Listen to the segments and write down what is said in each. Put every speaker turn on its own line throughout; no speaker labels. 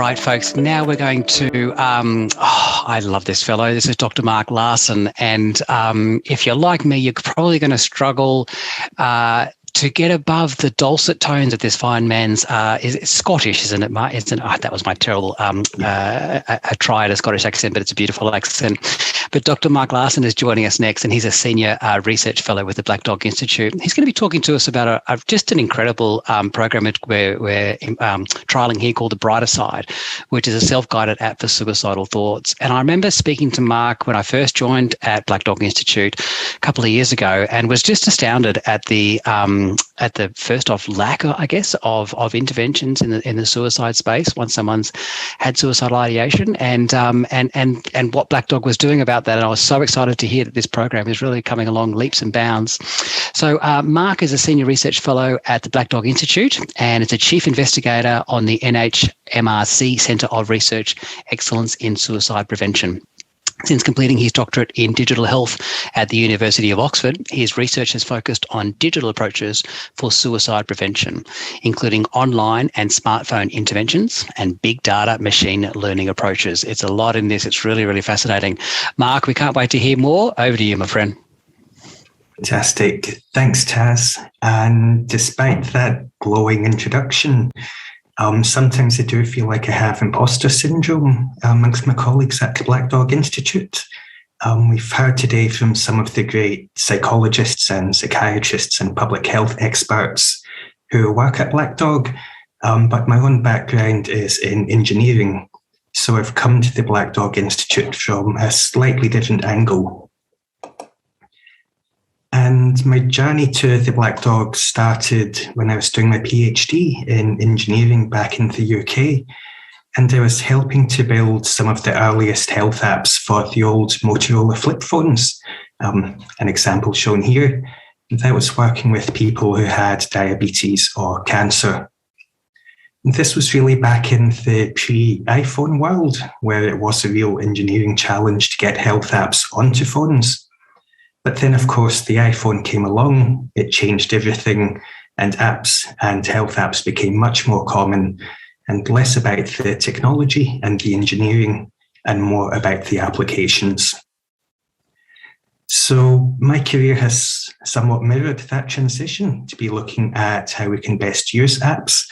right, folks, now we're going to, I love this fellow. This is Dr. Mark Larsen. And if you're like me, you're probably going to struggle to get above the dulcet tones of this fine man's, it's Scottish, isn't it, Mark? That was my terrible I tried a Scottish accent, but it's a beautiful accent. But Dr. Mark Larsen is joining us next, and he's a senior research fellow with the Black Dog Institute. He's going to be talking to us about just an incredible program we're trialling here called The Brighter Side, which is a self-guided app for suicidal thoughts. And I remember speaking to Mark when I first joined at Black Dog Institute a couple of years ago, and was just astounded at the first off lack, I guess, of interventions in the suicide space once someone's had suicidal ideation, and what Black Dog was doing about that. And I was so excited to hear that this program is really coming along leaps and bounds. So Mark is a senior research fellow at the Black Dog Institute, and is a chief investigator on the NHMRC Centre of Research Excellence in Suicide Prevention. Since completing his doctorate in digital health at the University of Oxford, his research has focused on digital approaches for suicide prevention, including online and smartphone interventions and big data machine learning approaches. It's a lot in this. It's really, really fascinating. Mark, we can't wait to hear more. Over to you, my friend.
Fantastic. Thanks, Taz. And despite that glowing introduction, sometimes I do feel like I have imposter syndrome amongst my colleagues at the Black Dog Institute. We've heard today from some of the great psychologists and psychiatrists and public health experts who work at Black Dog, but my own background is in engineering, so I've come to the Black Dog Institute from a slightly different angle. And my journey to the Black Dog started when I was doing my PhD in engineering back in the UK. And I was helping to build some of the earliest health apps for the old Motorola flip phones. An example shown here. That was working with people who had diabetes or cancer. And this was really back in the pre-iPhone world, where it was a real engineering challenge to get health apps onto phones. But then, of course, the iPhone came along, it changed everything, and apps and health apps became much more common, and less about the technology and the engineering and more about the applications. So my career has somewhat mirrored that transition to be looking at how we can best use apps.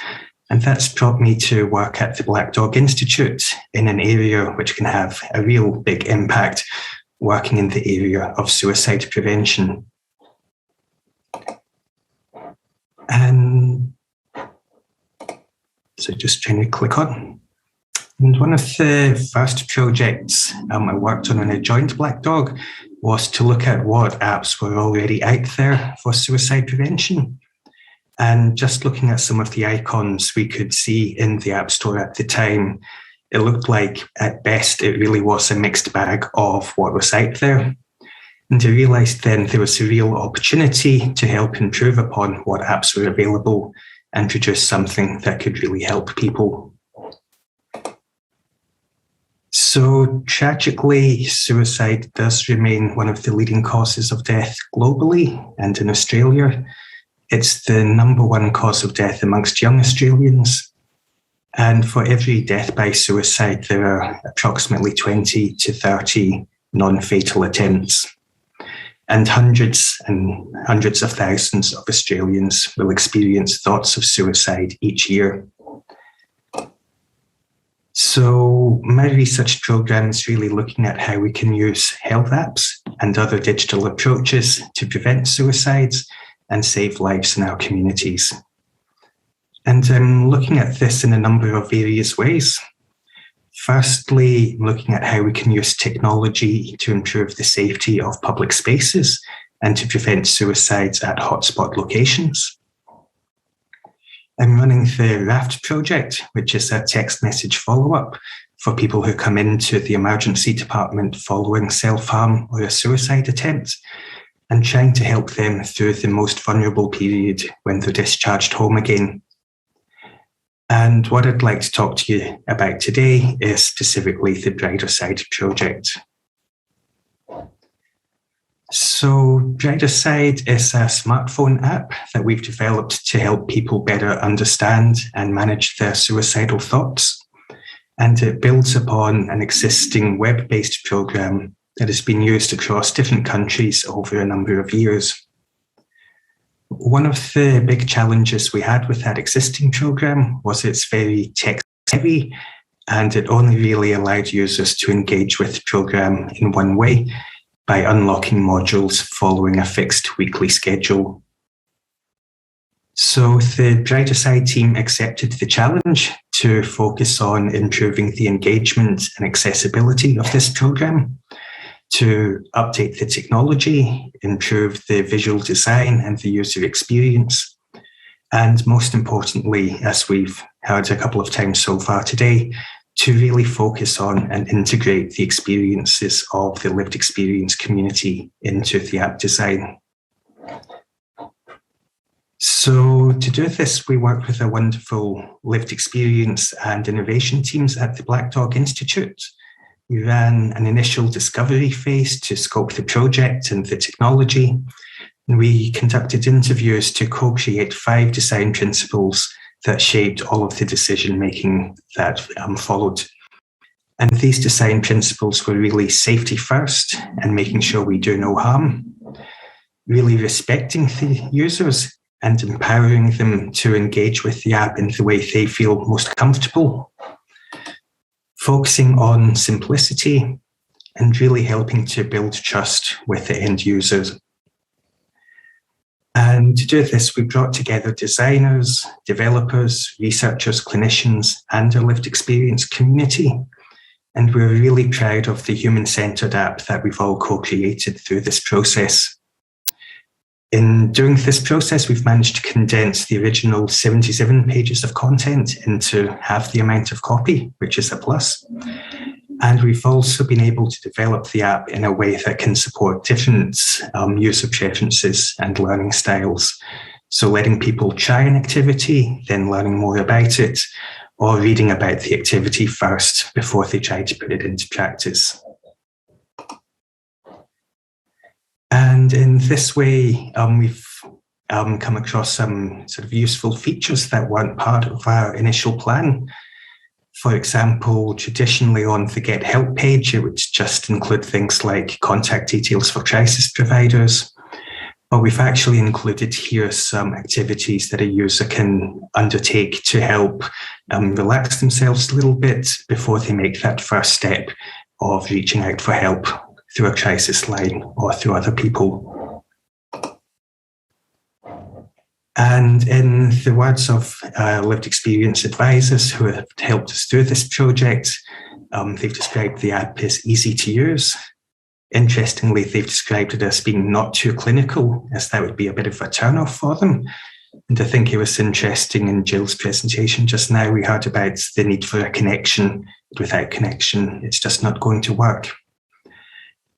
And that's brought me to work at the Black Dog Institute in an area which can have a real big impact, working in the area of suicide prevention. And so just trying to click on. And one of the first projects I worked on when I joined Black Dog was to look at what apps were already out there for suicide prevention. And just looking at some of the icons we could see in the App Store at the time, it looked like, at best, it really was a mixed bag of what was out there. And I realised then there was a real opportunity to help improve upon what apps were available and produce something that could really help people. So tragically, suicide does remain one of the leading causes of death globally, and in Australia, it's the number one cause of death amongst young Australians. And for every death by suicide, there are approximately 20 to 30 non-fatal attempts. And hundreds of thousands of Australians will experience thoughts of suicide each year. So my research program is really looking at how we can use health apps and other digital approaches to prevent suicides and save lives in our communities. And I'm looking at this in a number of various ways. Firstly, looking at how we can use technology to improve the safety of public spaces and to prevent suicides at hotspot locations. I'm running the RAFT project, which is a text message follow-up for people who come into the emergency department following self-harm or a suicide attempt, and trying to help them through the most vulnerable period when they're discharged home again. And what I'd like to talk to you about today is specifically the Brighter Side project. So Brighter Side is a smartphone app that we've developed to help people better understand and manage their suicidal thoughts. and it builds upon an existing web-based program that has been used across different countries over a number of years. One of the big challenges we had with that existing program was it's very tech-heavy, and it only really allowed users to engage with the program in one way, by unlocking modules following a fixed weekly schedule. So the Brighter Side team accepted the challenge to focus on improving the engagement and accessibility of this program, to update the technology, improve the visual design and the user experience, and most importantly, as we've heard a couple of times so far today, to really focus on and integrate the experiences of the lived experience community into the app design. So to do this, we worked with a wonderful lived experience and innovation teams at the Black Dog Institute. We ran an initial discovery phase to scope the project and the technology. And we conducted interviews to co-create 5 design principles that shaped all of the decision-making that followed. And these design principles were really safety first and making sure we do no harm, really respecting the users and empowering them to engage with the app in the way they feel most comfortable, focusing on simplicity and really helping to build trust with the end users. And to do this, we brought together designers, developers, researchers, clinicians, and a lived experience community. And we're really proud of the human-centered app that we've all co-created through this process. In doing this process, we've managed to condense the original 77 pages of content into half the amount of copy, which is a plus. And we've also been able to develop the app in a way that can support different user preferences and learning styles. So letting people try an activity, then learning more about it, or reading about the activity first before they try to put it into practice. And in this way, we've come across some sort of useful features that weren't part of our initial plan. For example, traditionally on the Get Help page, it would just include things like contact details for crisis providers. But we've actually included here some activities that a user can undertake to help relax themselves a little bit before they make that first step of reaching out for help through a crisis line or through other people. And in the words of lived experience advisors who have helped us through this project, they've described the app as easy to use. Interestingly, they've described it as being not too clinical, as that would be a bit of a turn-off for them. And I think it was interesting in Jill's presentation just now, we heard about the need for a connection. Without connection, it's just not going to work.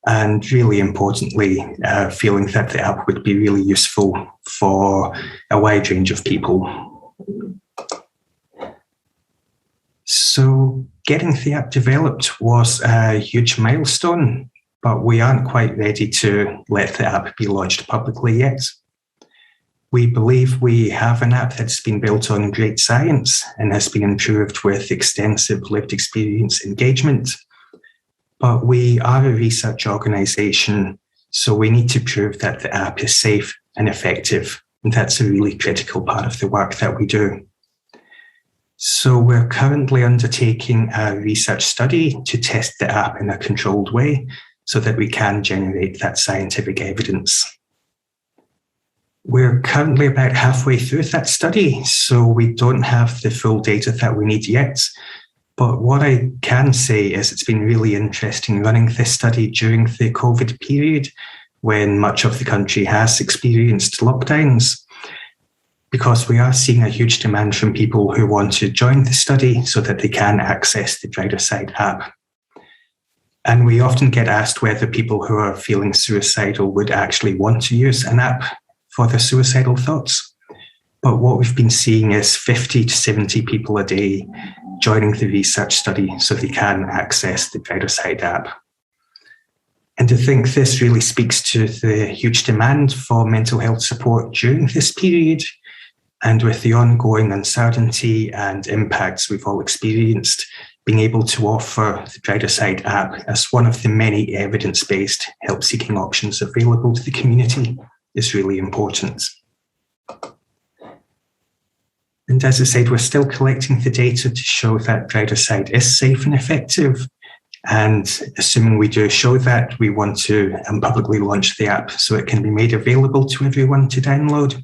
And really importantly, feeling that the app would be really useful for a wide range of people. So getting the app developed was a huge milestone, but we aren't quite ready to let the app be launched publicly yet. We believe we have an app that's been built on great science and has been improved with extensive lived experience engagement. But we are a research organisation, so we need to prove that the app is safe and effective. And that's a really critical part of the work that we do. So we're currently undertaking a research study to test the app in a controlled way so that we can generate that scientific evidence. We're currently about halfway through that study, so we don't have the full data that we need yet. But what I can say is it's been really interesting running this study during the COVID period when much of the country has experienced lockdowns, because we are seeing a huge demand from people who want to join the study so that they can access the Brighter Side app. And we often get asked whether people who are feeling suicidal would actually want to use an app for their suicidal thoughts. But what we've been seeing is 50 to 70 people a day joining the research study so they can access the Brighter Side app. And I think this really speaks to the huge demand for mental health support during this period. And with the ongoing uncertainty and impacts we've all experienced, being able to offer the Brideside app as one of the many evidence-based help-seeking options available to the community is really important. And as I said, we're still collecting the data to show that Brideside is safe and effective. And assuming we do show that, we want to publicly launch the app so it can be made available to everyone to download.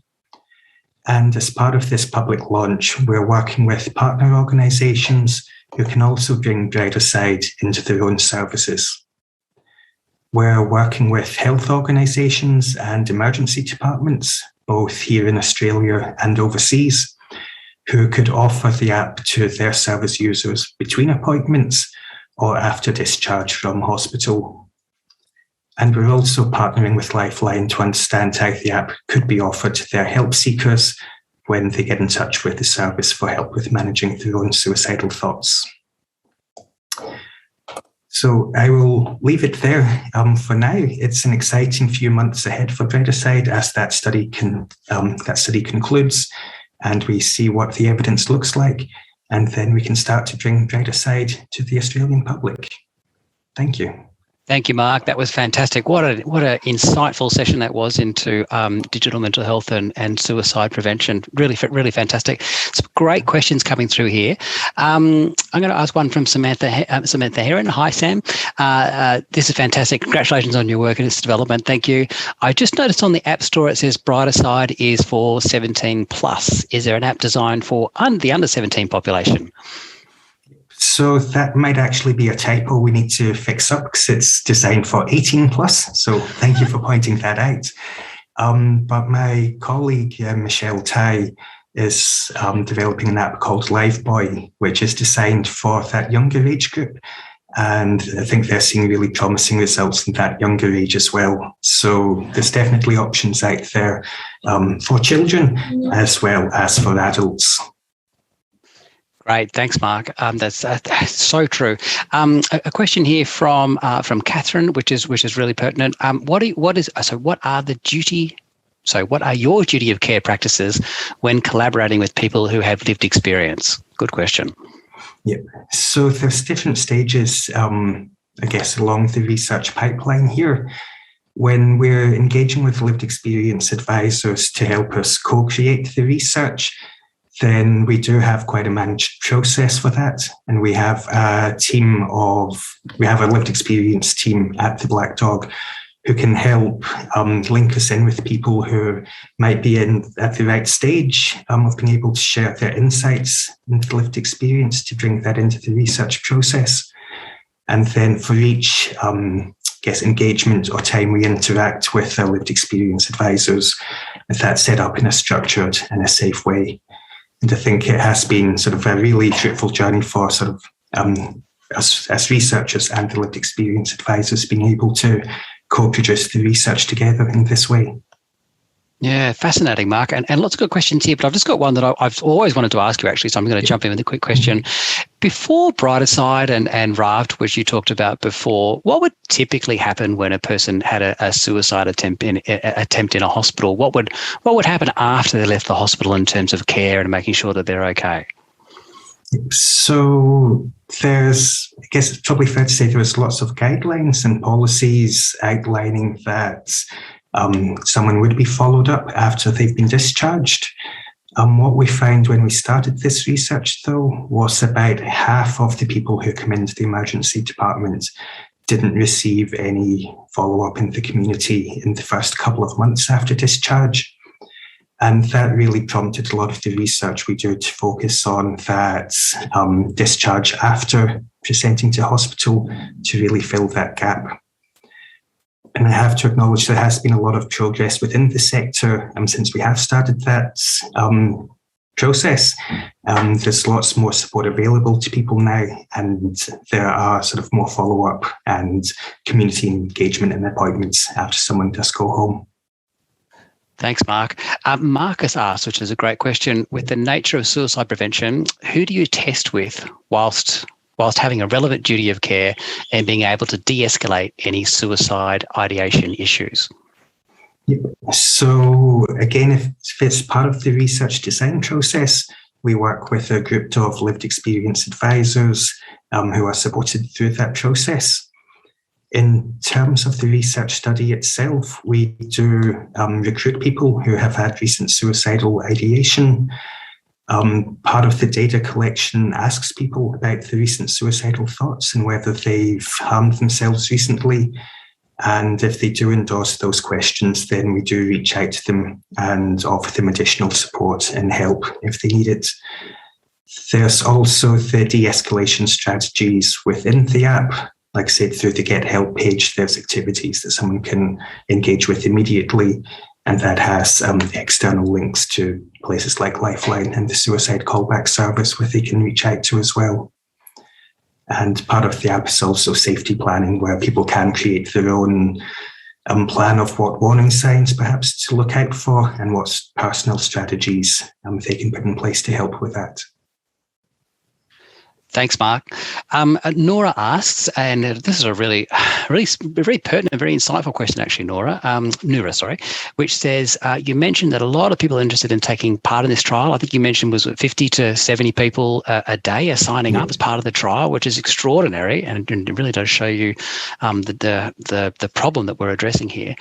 And as part of this public launch, we're working with partner organisations who can also bring Brideside into their own services. We're working with health organisations and emergency departments, both here in Australia and overseas, who could offer the app to their service users between appointments or after discharge from hospital. And we're also partnering with Lifeline to understand how the app could be offered to their help seekers when they get in touch with the service for help with managing their own suicidal thoughts. So I will leave it there for now. It's an exciting few months ahead for Brideside as that study concludes and we see what the evidence looks like, and then we can start to bring Brideside to the Australian public. Thank you.
Thank you, Mark. That was fantastic. What an insightful session that was into digital mental health and suicide prevention. Really fantastic. Some great questions coming through here. I'm going to ask one from Samantha Heron. Hi, Sam. This is fantastic. Congratulations on your work and its development. Thank you. I just noticed on the App Store it says Brideside is for 17 plus. Is there an app designed for the under 17 population?
So that might actually be a typo we need to fix up because it's designed for 18 plus. So thank you for pointing that out. But my colleague, Michelle Tai, is developing an app called Liveboy, which is designed for that younger age group. And I think they're seeing really promising results in that younger age as well. So there's definitely options out there for children as well as for adults.
Great, thanks, Mark. That's so true. A question here from Catherine, which is really pertinent. What are your duty of care practices when collaborating with people who have lived experience? Good question.
Yeah. So there's different stages, I guess, along the research pipeline here. When we're engaging with lived experience advisors to help us co-create the research, then we do have quite a managed process for that. And we have a lived experience team at the Black Dog who can help link us in with people who might be at the right stage of being able to share their insights into lived experience to bring that into the research process. And then for each engagement or time we interact with our lived experience advisors, that's set up in a structured and a safe way. And I think it has been sort of a really fruitful journey for sort of as researchers and the lived experience advisors being able to co-produce the research together in this way.
Yeah, fascinating, Mark. And lots of good questions here, but I've just got one that I've always wanted to ask you, actually, so I'm going to jump in with a quick question. Before Brideside and Raft, which you talked about before, what would typically happen when a person had a suicide attempt in a hospital? What would happen after they left the hospital in terms of care and making sure that they're okay?
So I guess it's probably fair to say there's lots of guidelines and policies outlining that someone would be followed up after they've been discharged. What we found when we started this research, though, was about half of the people who come into the emergency department didn't receive any follow-up in the community in the first couple of months after discharge. And that really prompted a lot of the research we do to focus on that discharge after presenting to hospital to really fill that gap. And I have to acknowledge there has been a lot of progress within the sector since we have started that process. There's lots more support available to people now, and there are sort of more follow-up and community engagement in appointments after someone does go home.
Thanks, Mark. Marcus asked, which is a great question, with the nature of suicide prevention, who do you test with whilst having a relevant duty of care and being able to de-escalate any suicide ideation issues?
So again, if it's part of the research design process, we work with a group of lived experience advisors who are supported through that process. In terms of the research study itself, we do recruit people who have had recent suicidal ideation. Part of the data collection asks people about the recent suicidal thoughts and whether they've harmed themselves recently. And if they do endorse those questions, then we do reach out to them and offer them additional support and help if they need it. There's also the de-escalation strategies within the app. Like I said, through the Get Help page, there's activities that someone can engage with immediately, and that has external links to places like Lifeline and the suicide callback service where they can reach out to as well. And part of the app is also safety planning, where people can create their own plan of what warning signs perhaps to look out for and what personal strategies they can put in place to help with that.
Thanks, Mark. Nora asks, and this is a very pertinent, very insightful question, actually, Noura, which says, you mentioned that a lot of people are interested in taking part in this trial. I think you mentioned was 50 to 70 people a day are signing up as part of the trial, which is extraordinary, and it really does show you the problem that we're addressing here.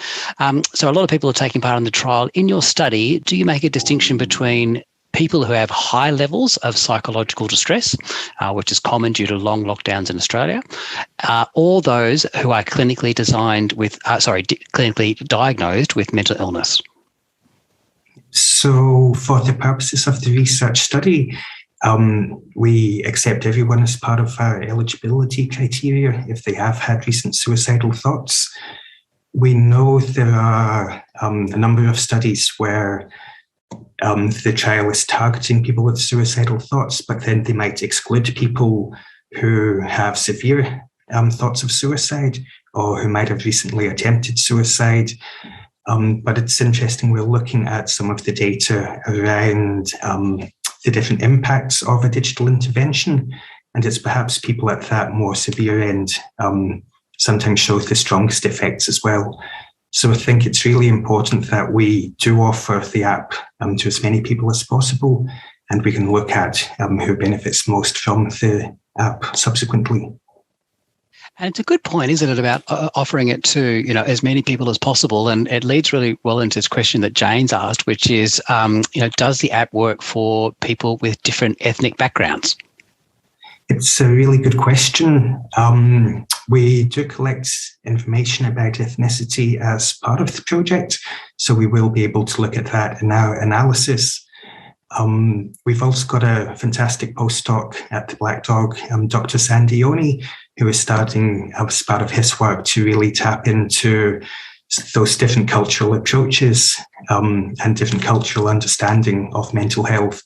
So a lot of people are taking part in the trial. In your study, do you make a distinction between people who have high levels of psychological distress, which is common due to long lockdowns in Australia, or those who are clinically diagnosed with mental illness?
So for the purposes of the research study, we accept everyone as part of our eligibility criteria if they have had recent suicidal thoughts. We know there are a number of studies where the trial is targeting people with suicidal thoughts, but then they might exclude people who have severe thoughts of suicide or who might have recently attempted suicide. But it's interesting, we're looking at some of the data around the different impacts of a digital intervention, and it's perhaps people at that more severe end sometimes show the strongest effects as well. So I think it's really important that we do offer the app to as many people as possible, and we can look at who benefits most from the app subsequently.
And it's a good point, isn't it, about offering it to as many people as possible? And it leads really well into this question that Jane's asked, which is, does the app work for people with different ethnic backgrounds?
It's a really good question. We do collect information about ethnicity as part of the project, so we will be able to look at that in our analysis. We've also got a fantastic postdoc at the Black Dog, Dr. Sandioni, who is starting as part of his work to really tap into those different cultural approaches and different cultural understanding of mental health.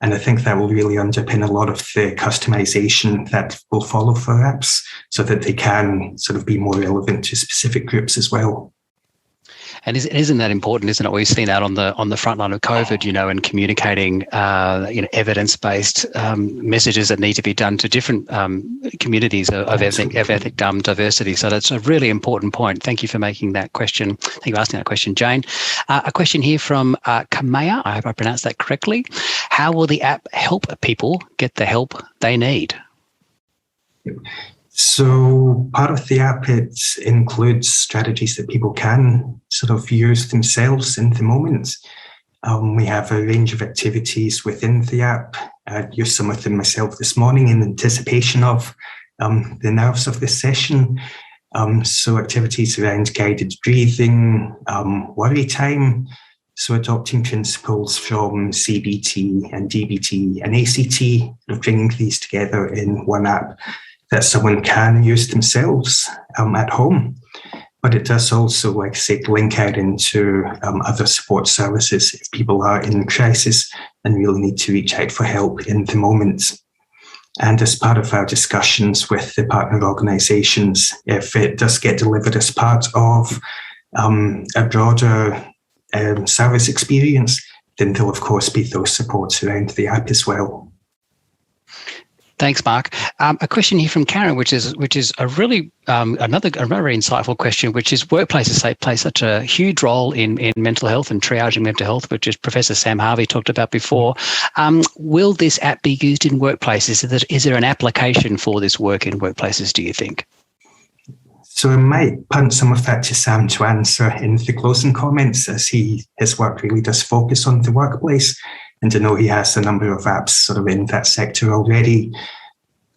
And I think that will really underpin a lot of the customization that will follow for apps so that they can sort of be more relevant to specific groups as well.
And isn't that important, isn't it? We've seen that on the front line of COVID, and communicating, evidence-based messages that need to be done to different communities of ethnic diversity. So that's a really important point. Thank you for making that question. Thank you for asking that question, Jane. A question here from Kamea. I hope I pronounced that correctly. How will the app help people get the help they need?
So part of the app, it includes strategies that people can sort of use themselves in the moment. We have a range of activities within the app. I used some of them myself this morning in anticipation of the nerves of this session. So activities around guided breathing, worry time. So adopting principles from CBT and DBT and ACT, bringing these together in one app that someone can use themselves at home. But it does also, like I said, link out into other support services if people are in crisis and really need to reach out for help in the moment. And as part of our discussions with the partner organisations, if it does get delivered as part of a broader service experience, then there'll of course be those supports around the app as well.
Thanks, Mark. A question here from Karen, which is a really another very insightful question, which is workplaces play such a huge role in mental health and triaging mental health, which is Professor Sam Harvey talked about before. Will this app be used in workplaces? Is there an application for this work in workplaces, do you think?
So I might punt some of that to Sam to answer in the closing comments, as his work really does focus on the workplace. And I know he has a number of apps sort of in that sector already.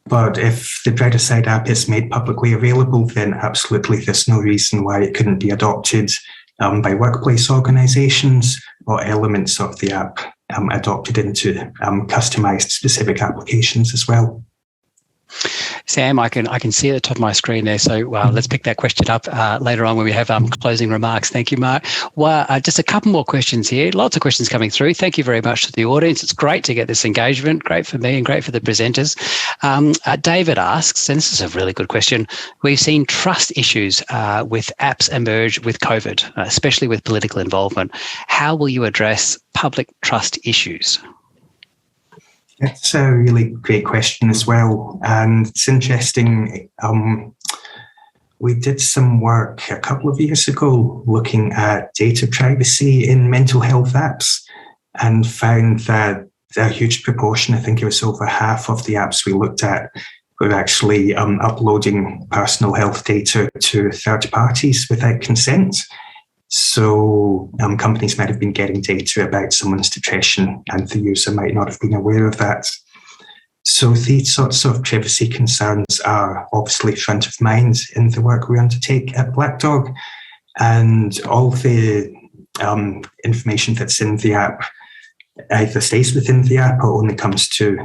But if the Bredicide app is made publicly available, then absolutely there's no reason why it couldn't be adopted by workplace organisations, or elements of the app adopted into customised specific applications as well.
Sam, I can see at the top of my screen there. So let's pick that question up later on when we have closing remarks. Thank you, Mark. Well, just a couple more questions here. Lots of questions coming through. Thank you very much to the audience. It's great to get this engagement. Great for me and great for the presenters. David asks, and this is a really good question, we've seen trust issues with apps emerge with COVID, especially with political involvement. How will you address public trust issues?
That's a really great question as well. And it's interesting. We did some work a couple of years ago looking at data privacy in mental health apps, and found that a huge proportion, I think it was over half of the apps we looked at, were actually uploading personal health data to third parties without consent. So companies might have been getting data about someone's depression, and the user might not have been aware of that. So these sorts of privacy concerns are obviously front of mind in the work we undertake at Black Dog, and all the information that's in the app either stays within the app or only comes to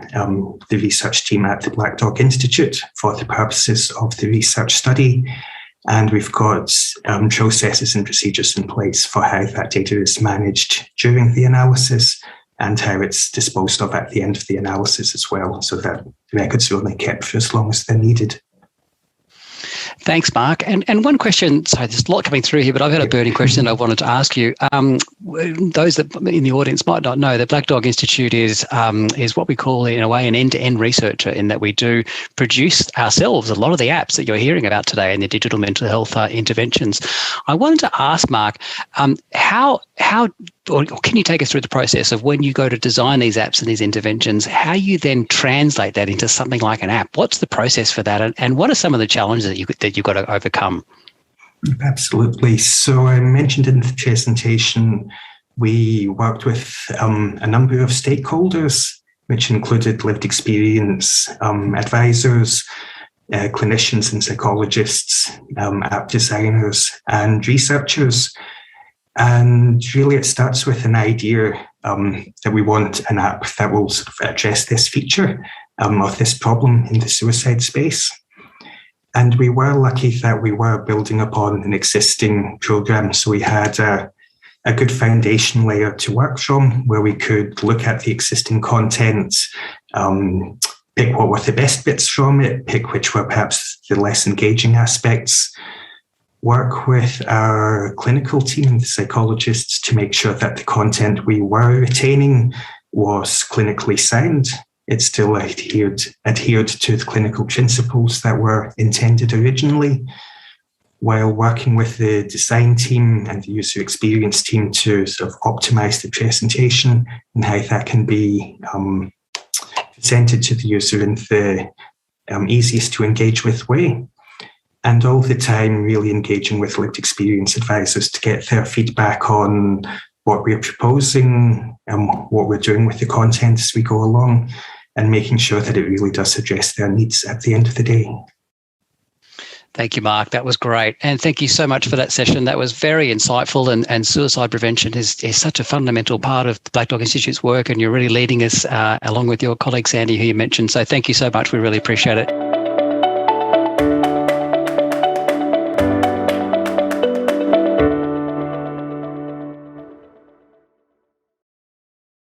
the research team at the Black Dog Institute for the purposes of the research study. And we've got processes and procedures in place for how that data is managed during the analysis, and how it's disposed of at the end of the analysis as well, so that records are only kept for as long as they're needed.
Thanks, Mark. And one question, sorry, there's a lot coming through here, but I've had a burning question I wanted to ask you. Those that in the audience might not know, the Black Dog Institute is what we call, in a way, an end-to-end researcher, in that we do produce ourselves a lot of the apps that you're hearing about today and the digital mental health interventions. I wanted to ask, Mark, or can you take us through the process of when you go to design these apps and these interventions, how you then translate that into something like an app? What's the process for that, and what are some of the challenges that you've got to overcome?
Absolutely. So I mentioned in the presentation, we worked with a number of stakeholders, which included lived experience advisors, clinicians and psychologists, app designers and researchers. And really it starts with an idea that we want an app that will sort of address this feature of this problem in the suicide space. And we were lucky that we were building upon an existing program. So we had a good foundation layer to work from, where we could look at the existing content, pick what were the best bits from it, pick which were perhaps the less engaging aspects, work with our clinical team and the psychologists to make sure that the content we were retaining was clinically sound. It still adhered to the clinical principles that were intended originally, while working with the design team and the user experience team to sort of optimize the presentation and how that can be presented to the user in the easiest to engage with way. And all the time really engaging with lived experience advisors to get their feedback on what we're proposing and what we're doing with the content as we go along, and making sure that it really does address their needs at the end of the day.
Thank you, Mark. That was great. And thank you so much for that session. That was very insightful, and suicide prevention is such a fundamental part of the Black Dog Institute's work, and you're really leading us along with your colleague, Sandy, who you mentioned. So thank you so much. We really appreciate it.